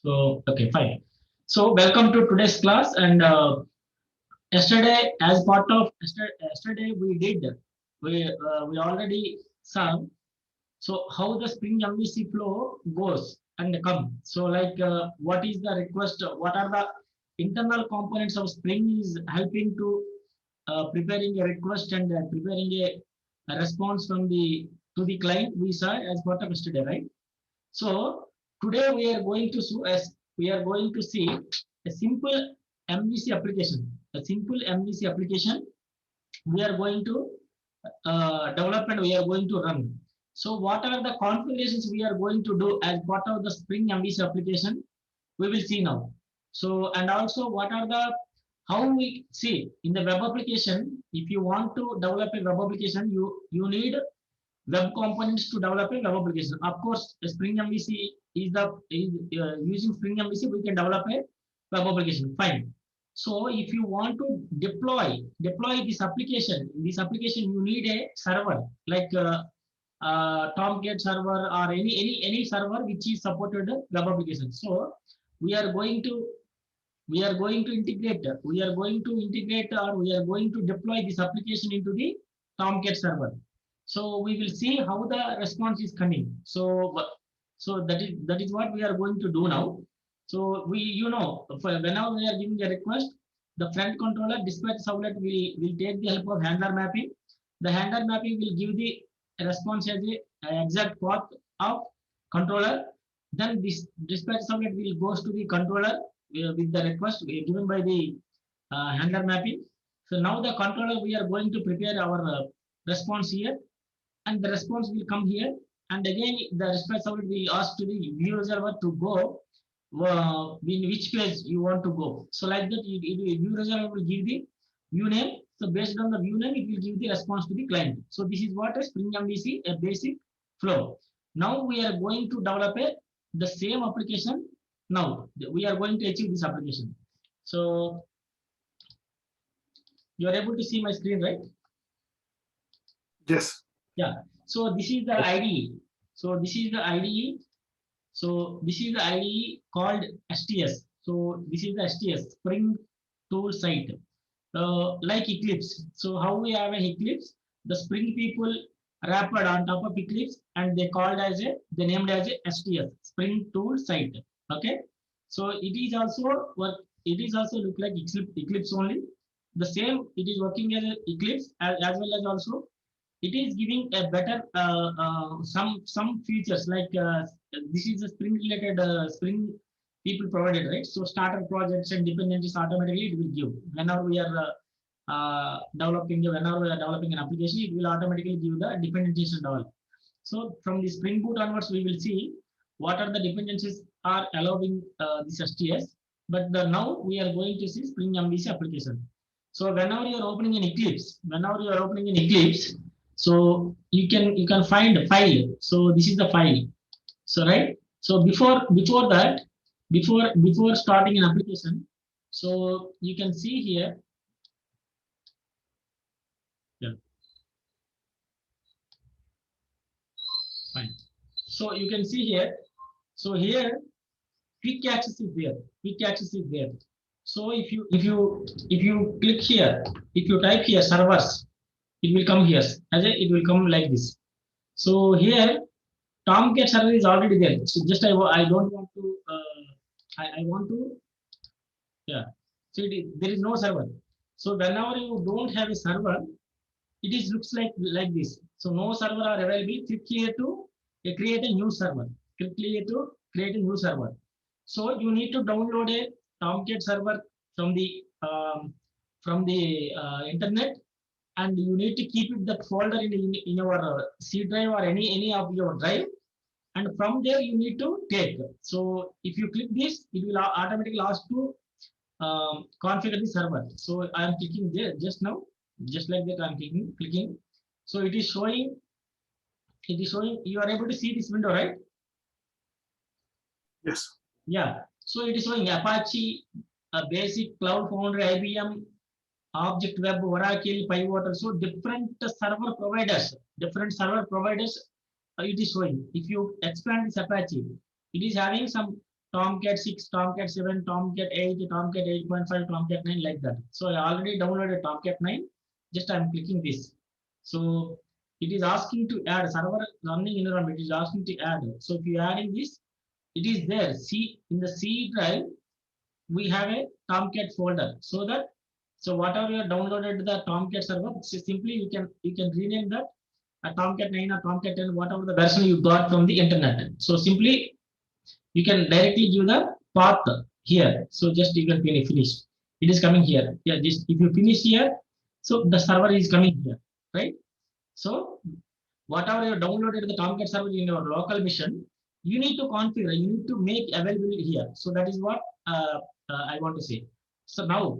So, okay, fine. So, welcome to today's class. And yesterday, as part of yesterday, we already saw. So, how the Spring MVC flow goes and come. So, like, what is the request? What are the internal components of Spring is helping to preparing a request and preparing a response from the to the client. We saw as part of yesterday, right? So today we are going to see a simple MVC application. A simple MVC application we are going to develop and we are going to run. So what are the configurations we are going to do as part of the Spring MVC application? We will see now. So and also what are the how we see in the web application. If you want to develop a web application, you need web components to develop a web application. Of course, Spring MVC is using Spring MVC, we can develop a web application. Fine. So if you want to deploy this application you need a server like Tomcat server or any server which is supported web application. So we are going to we are going to integrate or we are going to deploy this application into the Tomcat server. So we will see how the response is coming. So that is what we are going to do now. So whenever we are giving a request, the front controller dispatch servlet will take the help of handler mapping. The handler mapping will give the response as a exact path of controller. Then this dispatch servlet will goes to the controller with the request given by the handler mapping. So now the controller we are going to prepare our response here, and the response will come here. And again, the response servlet will ask to the view reservoir to go in which phase you want to go. So like that, view reservoir will give the view name. So based on the view name, it will give the response to the client. So this is what a Spring MVC, a basic flow. Now we are going to develop the same application. Now we are going to achieve this application. So you are able to see my screen, right? Yes. Yeah. So this is the IDE. So this is the IDE. So this is the IDE called STS. So this is the STS, Spring Tool Site, like Eclipse. So how we have an Eclipse, the Spring people wrapped on top of Eclipse, and they named as a STS, Spring Tool Site. Okay. So it is also look like Eclipse only. The same, it is working as a Eclipse as well as also it is giving a better some features like this is a Spring related Spring people provided, right? So starter projects and dependencies automatically it will give whenever we are developing an application, it will automatically give the dependencies and all. So from the Spring Boot onwards, we will see what are the dependencies are allowing this STS. But now we are going to see Spring MVC application. So whenever you are opening an Eclipse, so you can find a file. So this is the file. So right. So before that, before starting an application, so you can see here. Yeah, fine. So you can see here. So here quick access is there. Quick access is there. So if you click here, if you type here servers, it will come here. It will come like this. So here Tomcat server is already there. So just I don't want to I want to, yeah. So there is no server. So whenever you don't have a server, it is looks like this. So no server are available. Click here to create a new server. Click here to create a new server. So you need to download a Tomcat server from the internet, and you need to keep it that folder in your C drive or any of your drive, and from there you need to take. So if you click this, it will automatically ask to configure the server. So I am clicking there just now, just like that I'm clicking. So it is showing you are able to see this window, right? Yes. Yeah. So it is showing Apache, Basic, Cloud Foundry, IBM, Object Web, Oracle, Pivotal. So different server providers, it is showing. If you expand this Apache, it is having some Tomcat 6, Tomcat 7, Tomcat 8, Tomcat 8.5, Tomcat 9, like that. So I already downloaded Tomcat 9. Just I'm clicking this. So it is asking to add server running environment. It is asking to add. So if you adding this, it is there. See in the C drive, we have a Tomcat folder. So whatever you have downloaded the Tomcat server, so simply you can rename that a Tomcat 9 or Tomcat 10, whatever the version you got from the internet. So simply you can directly give the path here. So just you can finish. It is coming here. Yeah, just if you finish here, so the server is coming here, right? So whatever you downloaded the Tomcat server in your local machine, you need to configure, you need to make available here. So that is what I want to say. So now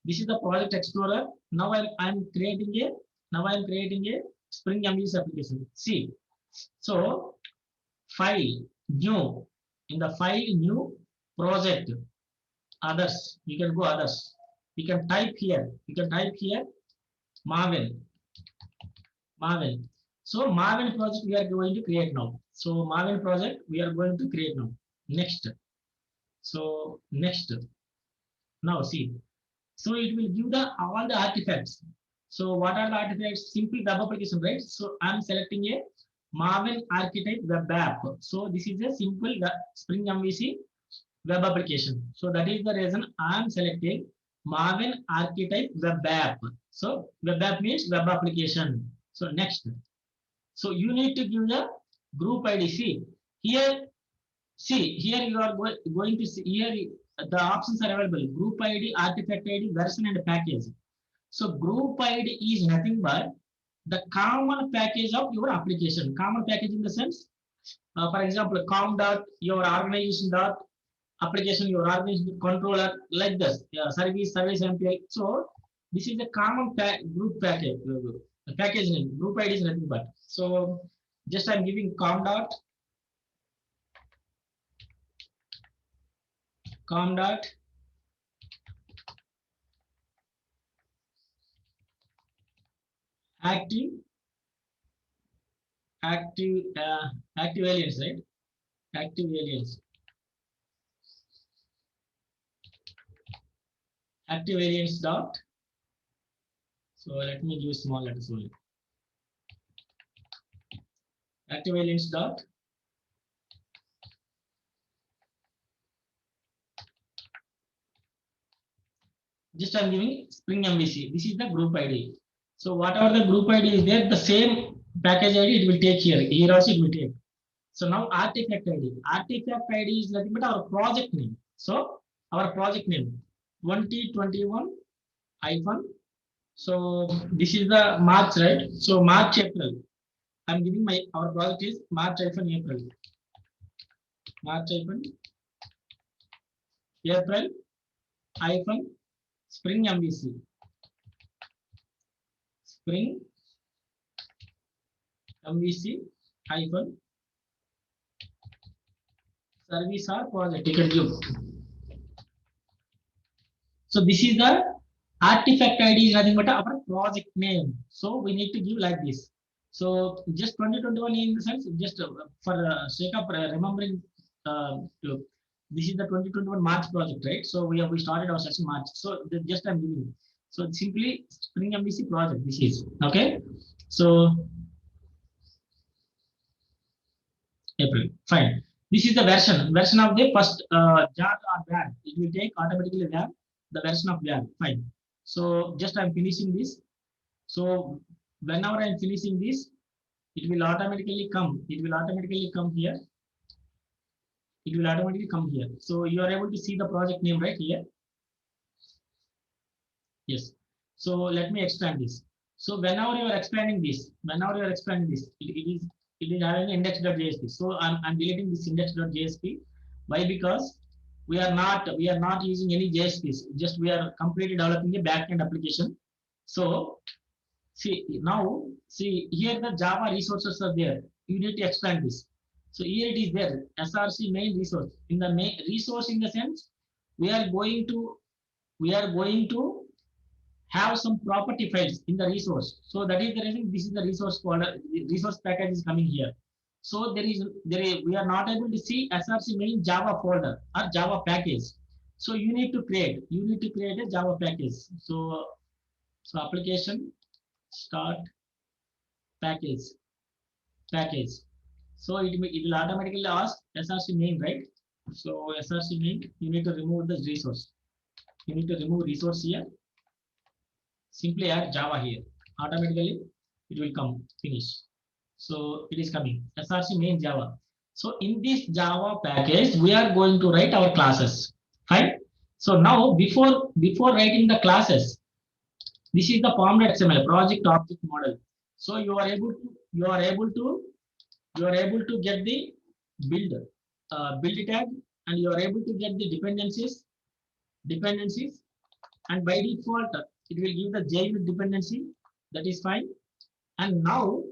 this is the project explorer. Now I'm creating a Spring MVC application. See, so file new, in the file new project others, you can go others, you can type here Marvel. So Marvel project we are going to create now. So Marvel project we are going to create now. Next. So next. Now see. So it will give the all the artifacts. So what are the artifacts? Simple web application, right? So I'm selecting a Marvel archetype web app. So this is a simple Spring MVC web application. So that is the reason I'm selecting Marvel archetype web app. So web app means web application. So next. So you need to give the group ID. See here you are going to see here the options are available. Group ID, artifact ID, version and package. So group ID is nothing but the common package of your application. Common package in the sense, for example, com dot your organization dot application, your organization controller, like this. Yeah, service MPI. So this is the common group package. Package name. Group ID is nothing but. So just I'm giving com dot active active aliens, right? Active aliens. Active aliens dot. So let me give small letters only. Active aliens dot. Just I'm giving Spring MVC. This is the group ID. So whatever the group ID is there, the same package ID it will take here. Here also it will take. So now artifact ID. Artifact ID is nothing but our project name. So our project name 2021 hyphen. So this is the March, right? So March April. I'm giving our project is March hyphen April. March hyphen April hyphen Spring MVC. Spring MVC hyphen service or project. You can give. So this is the artifact ID is nothing but our project name. So we need to give like this. So just 2021 in the sense, just for sake of remembering, this is the 2021 March project, right? So we started our session March. So just I'm giving. So simply Spring MVC project. This is okay. So April, fine. This is the version of the first jar or var. It will take automatically var, the version of var. Fine. So just I'm finishing this. So whenever I'm finishing this, it will automatically come. It will automatically come here. It will automatically come here. So you are able to see the project name right here. Yes. So let me expand this. So whenever you are expanding this, it is having index.jsp. So I'm deleting this index.jsp. Why? Because we are not using any JSPs. Just we are completely developing a backend application. So see here the Java resources are there. You need to expand this. So here it is there. SRC main resource. In the main resource, in the sense we are going to have some property files in the resource. So that is the reason this is the resource folder. Resource package is coming here. So we are not able to see SRC main Java folder or Java package. So you need to create a Java package. So application start package package. So it will automatically ask SRC main, right? So SRC main, you need to remove the resource. You need to remove resource here. Simply add Java here. Automatically it will come finish. So it is coming SRC main Java. So in this Java package, we are going to write our classes. Fine. So now before writing the classes, this is the formed XML project object model. So you are able to get the build build tag, and you are able to get the dependencies, and by default it will give the JUnit dependency. That is fine. And now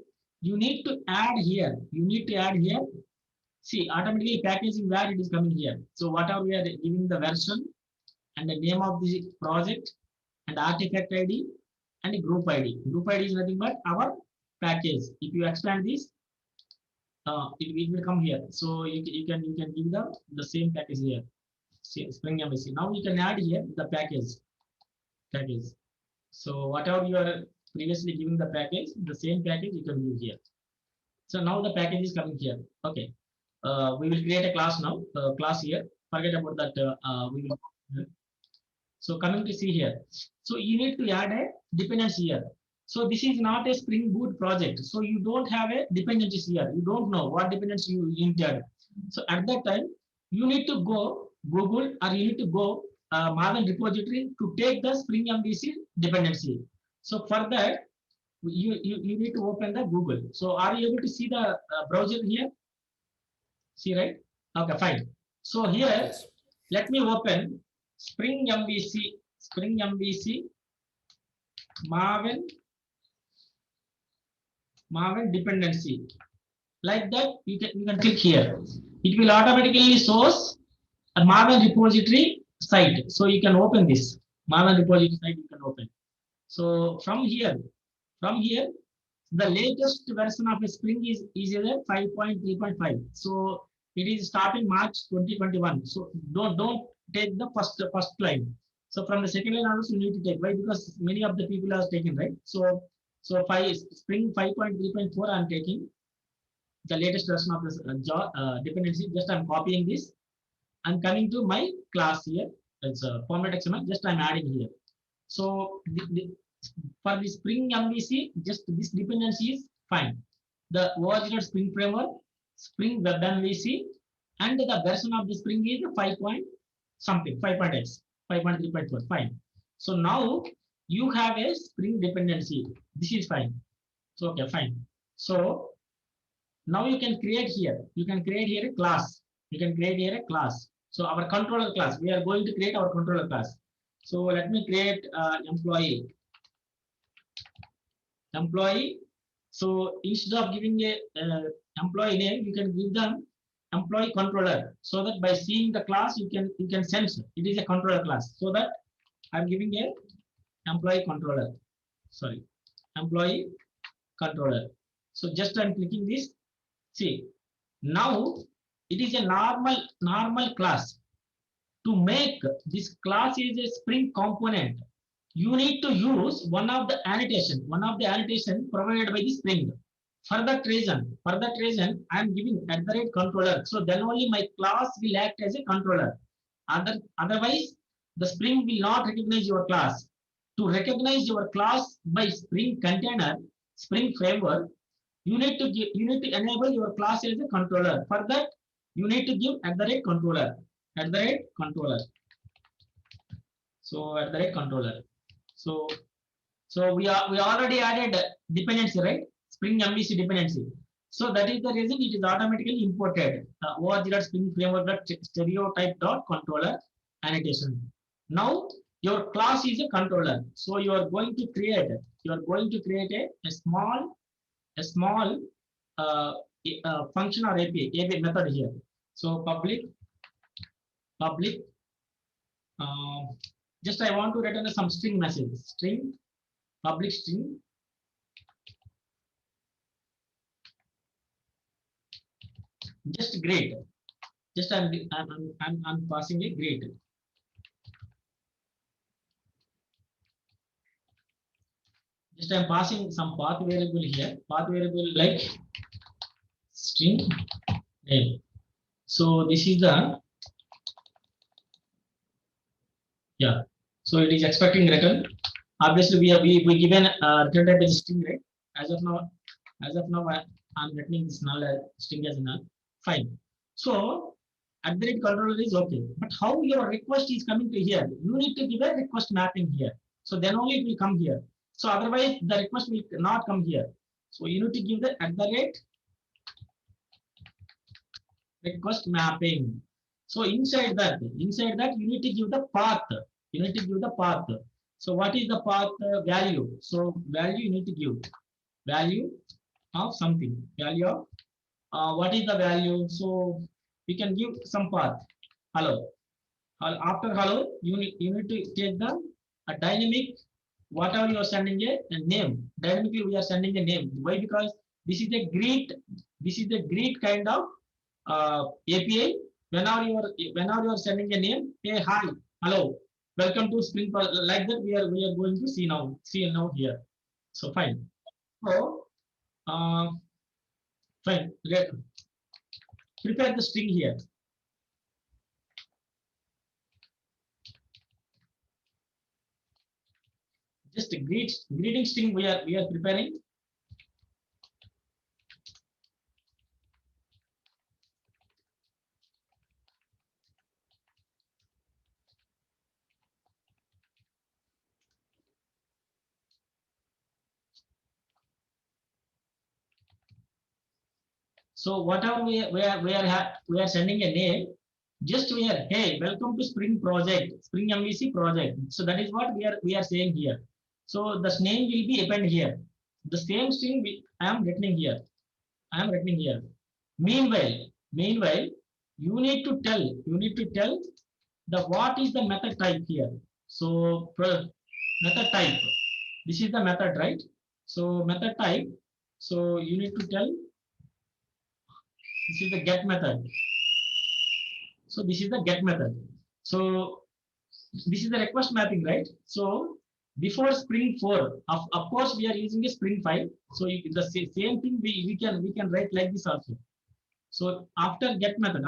you need to add here. See, automatically packaging where it is coming here. So whatever we are giving the version and the name of the project and artifact ID and the group ID. Group ID is nothing but our package. If you expand this, it will come here. So you can give the same package here. See, Spring MVC. Now you can add here the package. So whatever you are previously giving the package, the same package you can use here. So now the package is coming here. Okay. We will create a class now. Class here. Forget about that. We will. So coming to see here. So you need to add a dependency here. So this is not a Spring Boot project. So you don't have a dependencies here. You don't know what dependency you entered. So at that time, you need to go Google, or you need to go Maven repository to take the Spring MVC dependency. So for that, you need to open the Google. So are you able to see the browser here? See, right? Okay, fine. So here, Yes. let me open Spring MVC Maven dependency. Like that, you can click here. It will automatically source a Maven repository site. So you can open this Maven repository site. You can open. So from here, the latest version of Spring is 5.3.5. So it is starting March 2021. So don't take the first line. So from the second line also you need to take. Why? Because many of the people are taking, right? So Spring 5.3.4 I'm taking the latest version of this dependency. Just I'm copying this. I'm coming to my class here. It's a format XML. Just I'm adding here. So for the Spring MVC, just this dependency is fine. The original Spring framework, Spring Web MVC, and the version of the Spring is 5 point something, 5.x, 5.3.4, fine. So now you have a Spring dependency. This is fine. So okay, fine. So now you can create here. You can create here a class. You can create here a class. So our controller class. We are going to create our controller class. So let me create employee. So instead of giving a employee name, you can give them employee controller. So that by seeing the class, you can sense it is a controller class. So that I'm giving a employee controller. Sorry, employee controller. So just I'm clicking this. See, now it is a normal class. To make this class is a Spring component, you need to use one of the annotation provided by the Spring. For that reason, I am giving @controller. So then only my class will act as a controller. Otherwise, the Spring will not recognize your class. To recognize your class by Spring container, Spring framework, you need to enable your class as a controller. For that, you need to give @controller. @controller. So @controller. So we already added dependency, right? Spring MVC dependency. So that is the reason it is automatically imported. Spring framework stereotype.controller annotation. Now your class is a controller. So you are going to create a small function or API method here. So public uh, just I want to return some string message. Public string just greet. Just I'm passing a greet. Just I'm passing some path variable here. Path variable like string name. So this is the yeah. So it is expecting return. Obviously, we given return type as string, right? As of now, I'm returning this null as string as null. Fine. So at the rate controller is okay. But how your request is coming to here? You need to give a request mapping here. So then only it will come here. So otherwise the request will not come here. So you need to give the at the rate request mapping. So inside that you need to give the path. You need to give the path. So what is the path value? So value you need to give value of something. Value of what is the value? So we can give some path. Hello. After hello, you need to take the a dynamic whatever you are sending a name. Dynamically we are sending a name. Why? Because this is a greet kind of API. Whenever you are sending a name, hey hi, hello, welcome to Spring. Like that we are going to see now here. So fine. So uh, fine. Prepare the string here. Just a greeting string we are preparing. So whatever we are sending a name, just we are hey welcome to Spring project, Spring MVC project. So that is what we are saying here. So the name will be append here. The same string I am returning here. I am returning here. Meanwhile, you need to tell the what is the method type here. So method type. This is the method, right? So method type. So you need to tell this is the get method. So this is the get method. So this is the request mapping, right? So before Spring 4, of course we are using a Spring 5. So the same thing we can write like this also. So after get method,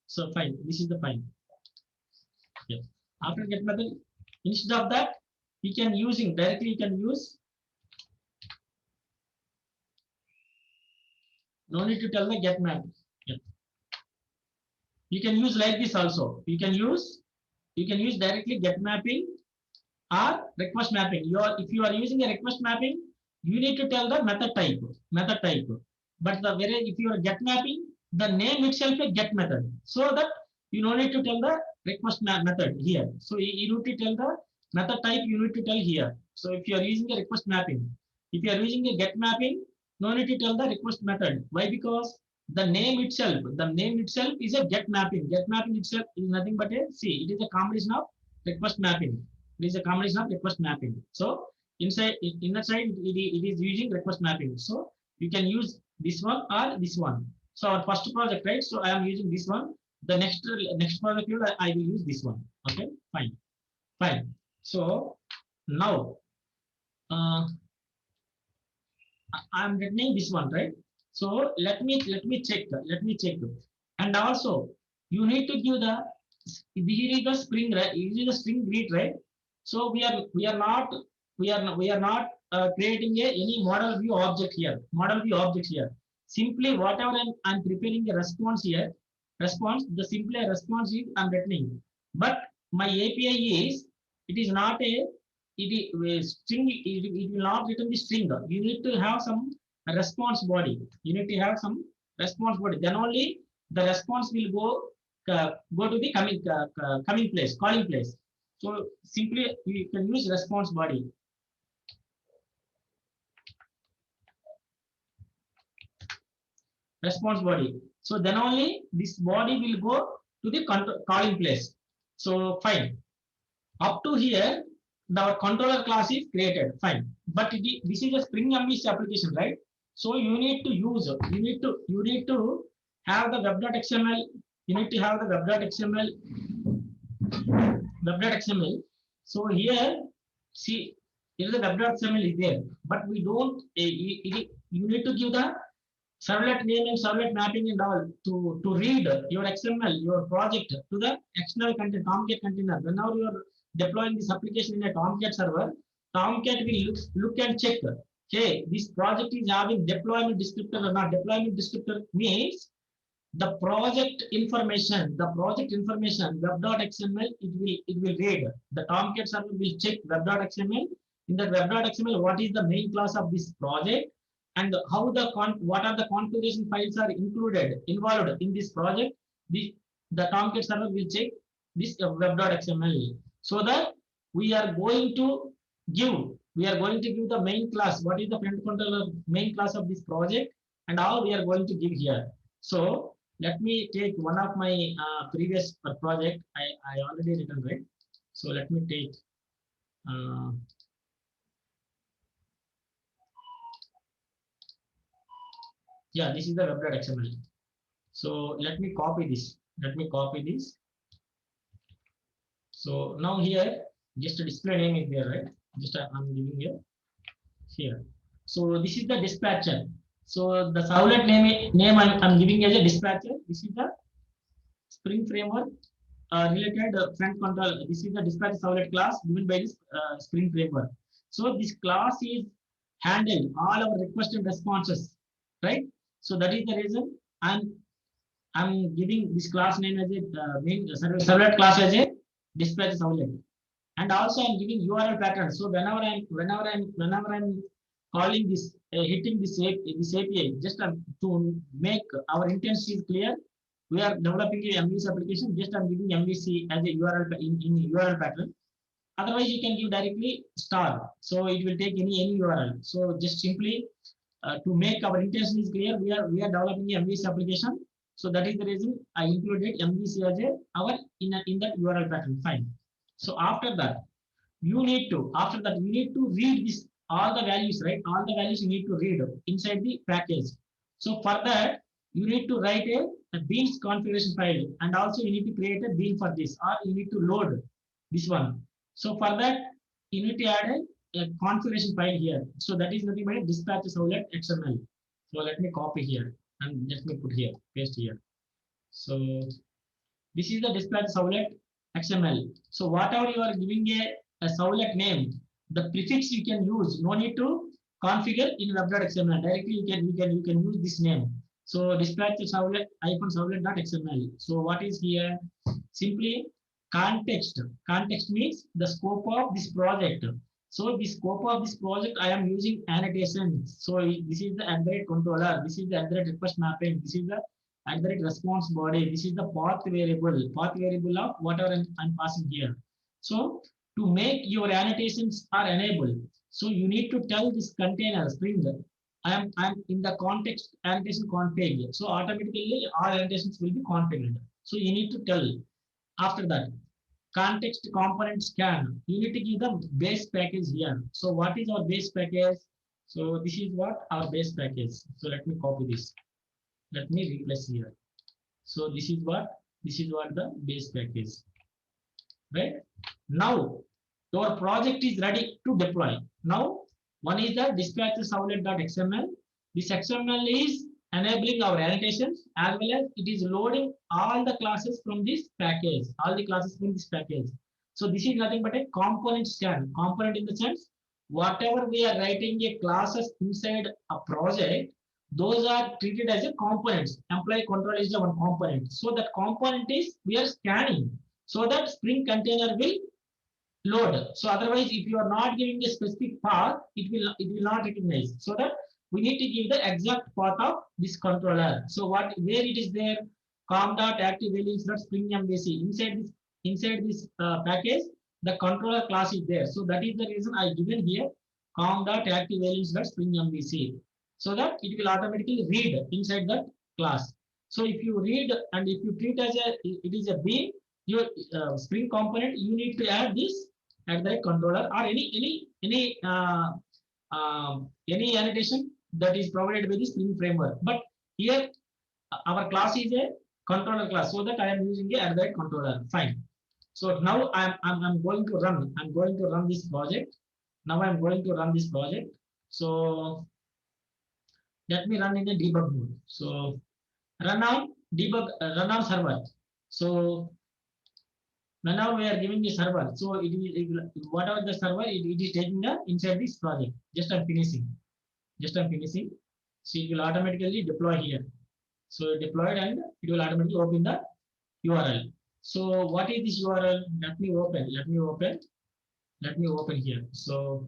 so fine. This is the fine. Yeah. After get method, instead of that, we can using directly. You can use. No need to tell the get map. Yeah. You can use like this also. You can use directly get mapping or request mapping. If you are using a request mapping, you need to tell the method type. But whereas if you are get mapping, the name itself a get method. So that you don't need to tell the request method here. So you need to tell the method type. You need to tell here. So if you are using a request mapping, if you are using a get mapping, no need to tell the request method. Why? Because the name itself is a get mapping. Get mapping itself is nothing but a see. It is a combination of request mapping. It is a combination of request mapping. So inner side it is using request mapping. So you can use this one or this one. So our first project, right? So I am using this one. The next project I will use this one. Okay, fine. So now uh, I am returning this one, right? So let me check, and also you need to give the here is the spring, right? Here is the string greet, right? So we are not creating any model view object here. Simply whatever I'm preparing a response here, the simply a response is I'm returning. But my API is it is not a string. It will not return the string. You need to have some response body. You need to have some response body. Then only the response will go to the coming place, calling place. So simply you can use response body. Response body. So then only this body will go to the calling place. So fine. Up to here, the controller class is created. Fine. But this is a Spring MVC application, right? So you need to have the web.xml. You need to have the web.xml. Web.xml. So here, see, here the web.xml is there, but we don't. You need to give the servlet name and servlet mapping and all to read your XML, your project to the external content, Tomcat container. Whenever you are deploying this application in a Tomcat server, Tomcat will look and check. Okay, this project is having deployment descriptor or not. Deployment descriptor means the project information, web.xml, it will read. The Tomcat server will check web.xml. In that web.xml, what is the main class of this project, and how what are the configuration files are involved in this project. The Tomcat server will check this web.xml, so that we are going to give the main class. What is the front controller main class of this project, and how we are going to give here. So let me take one of my previous project. I already written, right? So let me take yeah, this is the web.xml. So let me copy this. So now here, just a display name is there, right? Just I'm giving here. So this is the dispatcher. So the servlet name I'm giving as a dispatcher. This is the Spring Framework related front control. This is the dispatch servlet class given by this Spring Framework. So this class is handle all our request and responses, right? So that is the reason I'm giving this class name as a main servlet class as a dispatch servlet, and also I'm giving URL pattern. So whenever I'm calling this, hitting this API, just to make our intention is clear, we are developing a MVC application. Just I'm giving MVC as a URL in URL pattern. Otherwise, you can give directly star. So it will take any URL. So just simply to make our intention is clear, we are developing a MVC application. So that is the reason I included MVC as a our in that URL pattern. Fine. So after that, you need to read this all the values, right? All the values you need to read inside the package. So for that, you need to write a beans configuration file, and also you need to create a bean for this, or you need to load this one. So for that, you need to add a configuration file here. So that is nothing but a dispatch servlet XML. So let me copy here and let me put here, paste here. So this is the dispatch servlet XML. So whatever you are giving a servlet name, the prefix you can use. No need to configure in web.xml. Directly you can use this name. So dispatch servlet -servlet.xml. So what is here? Simply context. Context means the scope of this project. So the scope of this project, I am using annotations. So this is the Android controller. This is the Android request mapping. This is the Android response body. This is the path variable of whatever I'm passing here. So to make your annotations are enabled, so you need to tell this container Spring, I'm in the context annotation config. So automatically all annotations will be configured. So you need to tell. After that, context component scan. You need to give the base package here. So what is our base package? So this is what our base package. So let me copy this. Let me replace here. So this is what the base package, right? Now your project is ready to deploy. Now one is the dispatch servlet.xml. This XML is enabling our annotations, as well as it is loading all the classes from this package. So this is nothing but a component scan. Component in the sense, whatever we are writing a classes inside a project, those are treated as a components. Employee control is the one component. So that component is we are scanning, so that Spring container will load. So otherwise, if you are not giving a specific path, it will not recognize. So that we need to give the exact path of this controller. So where it is there, com.active values.spring MVC inside this package, the controller class is there. So that is the reason I given here com.active values.spring MVC, so that it will automatically read inside that class. So if you read and if you treat as it is a B, your Spring component, you need to add this at the controller, or any annotation that is provided by the Spring framework. But here our class is a controller class, so that I am using a at that controller. Fine. So now I'm going to run. I'm going to run this project. Now I'm going to run this project. So let me run in a debug mode. So run on debug, run on server. So now we are giving the server. So whatever the server, it is taking the inside this project. Just I'm finishing. Just I'm finishing. So it will automatically deploy here. So deployed and it will automatically open the URL. So what is this URL? Let me open. Let me open here. So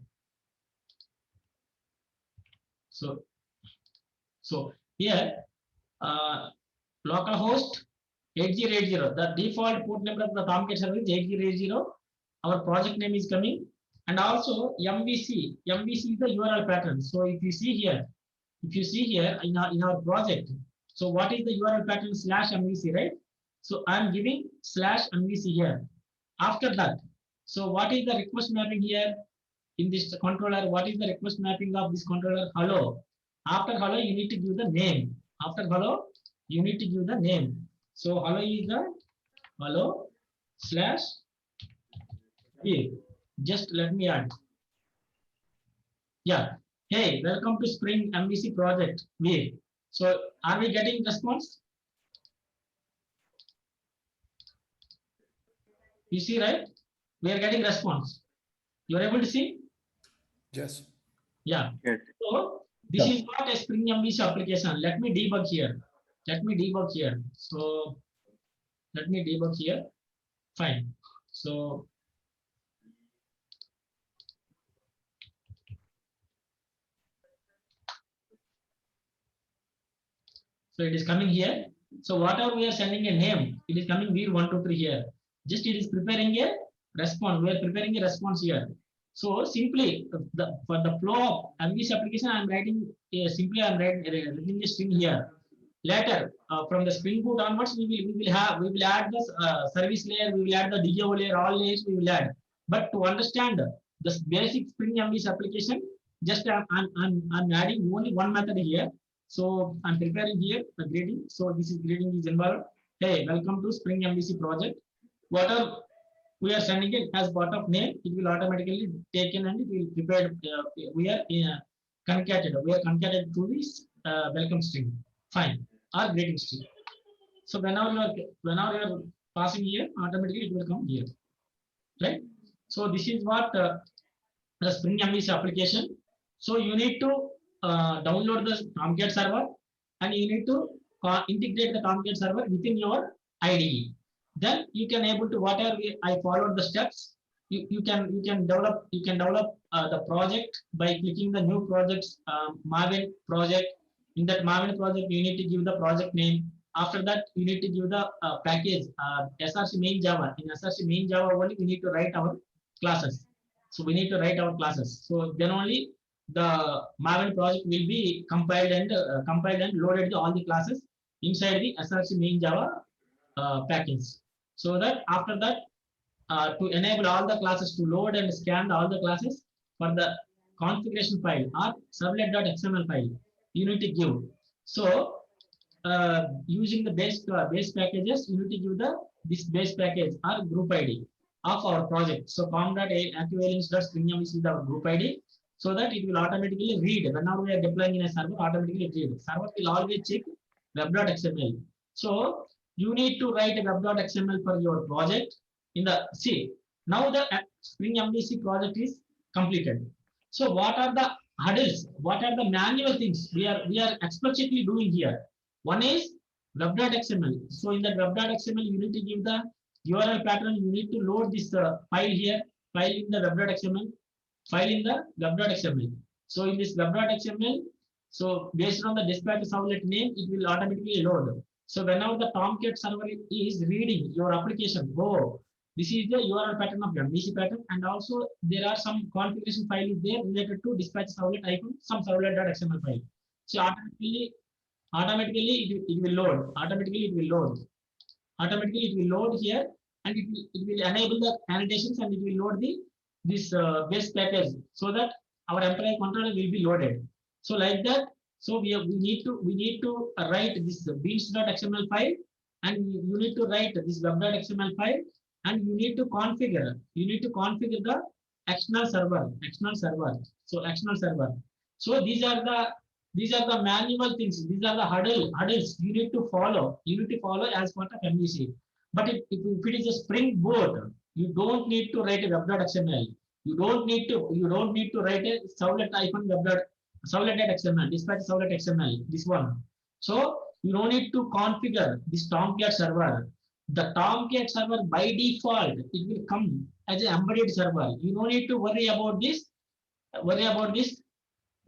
here localhost 8080. The default port number of the Tomcat server is 8080. Our project name is coming, and also MVC. MVC is the URL pattern. So if you see here in our project, so what is the URL pattern /MVC, right? So I'm giving /MVC here. After that, so what is the request mapping here in this controller? What is the request mapping of this controller? Hello. After hello, you need to give the name. After hello, you need to give the name. So hello is the hello /here. Just let me add. Yeah. Hey, welcome to Spring MVC project. So are we getting response? You see, right? We are getting response. You are able to see? Yes. Yeah. Yes. So this is not a Spring MVC application. Let me debug here. So let me debug here. Fine. So it is coming here. So whatever we are sending a name, it is coming vir123 here. Just it is preparing a response. We are preparing a response here. So simply for the flow of MVC application, I'm writing I'm writing a string here. Later from the Spring Boot onwards, we will add the service layer, we will add the DAO layer, all layers we will add. But to understand the basic Spring MVC application, just I'm adding only one method here. So I'm preparing here the greeting. So this is greeting is involved. Hey, welcome to Spring MVC project. Whatever we are sending it as part of name, it will automatically taken and it will prepare. We are concatenated. We are concatenated to this welcome string. Fine. Or greeting string. So whenever you are passing here, automatically it will come here. Right? So this is what the Spring MVC application. So you need to download the Tomcat server and you need to integrate the Tomcat server within your IDE. Then you can able to whatever I followed the steps. You can develop the project by clicking the new projects Maven project. In that Maven project, you need to give the project name. After that, you need to give the package SRC main Java. In SRC main Java only, we need to write our classes. So we need to write our classes. So then only the Maven project will be compiled and loaded all the classes inside the SRC main Java package. So that after that, to enable all the classes to load and scan all the classes for the configuration file or servlet.xml file, you need to give. So using the base packages, you need to give this base package or group ID of our project. So com.activealiens.stringyam is the group ID, so that it will automatically read. Whenever we are deploying in a server, automatically read. Server will always check web.xml. So you need to write a web.xml for your project. Now the Spring MVC project is completed. So what are the hurdles? What are the manual things we are explicitly doing here? One is web.xml. So in that web.xml, you need to give the URL pattern. You need to load this file here, file in the web.xml, file in the web.xml. So in this web.xml, so based on the dispatch servlet name, it will automatically load. So whenever the Tomcat server is reading your application, this is the URL pattern of MVC pattern, and also there are some configuration file is there related to dispatch servlet icon, some servlet.xml file. So automatically it will load. Automatically it will load here, and it will enable the annotations, and it will load this base package, so that our employee controller will be loaded. So like that, So we need to write this beans.xml file, and you need to write this web.xml file, and you need to configure the external server. So external server. So these are the manual things. These are the hurdles you need to follow. You need to follow as part of MVC. But if it is a Spring Boot, you don't need to write a web.xml. You don't need to write a servlet-web.xml, dispatch servlet.xml, this one. So you don't need to configure this Tomcat server. The Tomcat server by default, it will come as an embedded server. You don't need to worry about this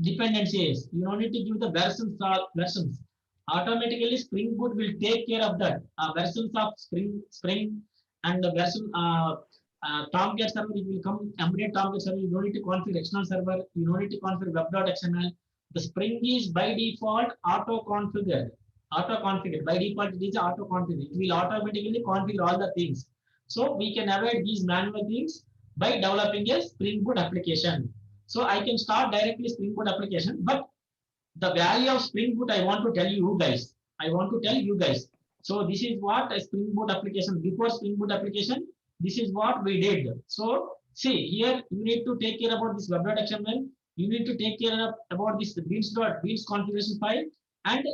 dependencies. You don't need to give the versions. Automatically, Spring Boot will take care of that. Versions of Spring and the version Tomcat server, it will come embedded Tomcat server. You don't need to configure external server. You don't need to configure web.xml. The Spring is by default auto-configured. By default, it is auto-configured. It will automatically configure all the things. So we can avoid these manual things by developing a Spring Boot application. So I can start directly Spring Boot application, but the value of Spring Boot I want to tell you guys. So this is what a Spring Boot application, before Spring Boot application, this is what we did. So see here, you need to take care about this web.xml. You need to take care about this beans configuration file and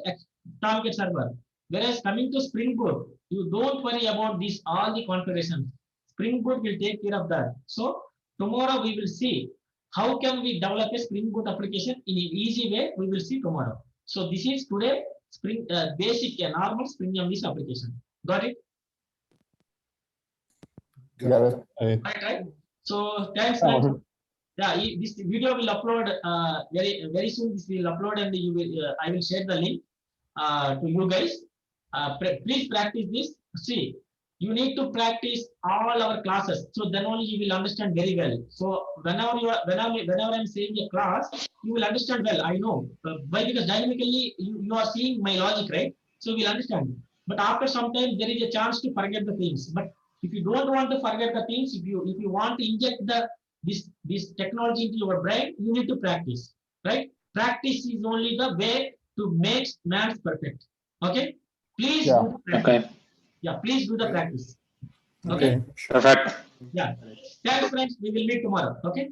Tomcat server. Whereas coming to Spring Boot, you don't worry about this all the configurations. Spring Boot will take care of that. So tomorrow we will see how can we develop a Spring Boot application in an easy way. We will see tomorrow. So this is today Spring basic normal Spring MVC application. Got it? Right. So thanks. Yeah, this video will upload very soon. This will upload, and you will I will share the link to you guys. Please practice this. See, you need to practice all our classes, so then only you will understand very well. So whenever I'm saying a class, you will understand well. I know why, because dynamically you are seeing my logic, right? So you will understand. But after some time, there is a chance to forget the things. But if you don't want to forget the things, if you want to inject this technology into your brain, you need to practice, right? Practice is only the way to make maths perfect. Okay, please do the practice. Okay. Yeah, please do the practice. Okay. Perfect. Yeah. Thanks, friends. We will meet tomorrow. Okay.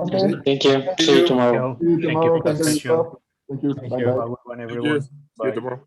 Okay. Thank you. See you tomorrow. See you tomorrow. Thank you. Thank you. Bye bye. Have a good one, everyone. See you tomorrow.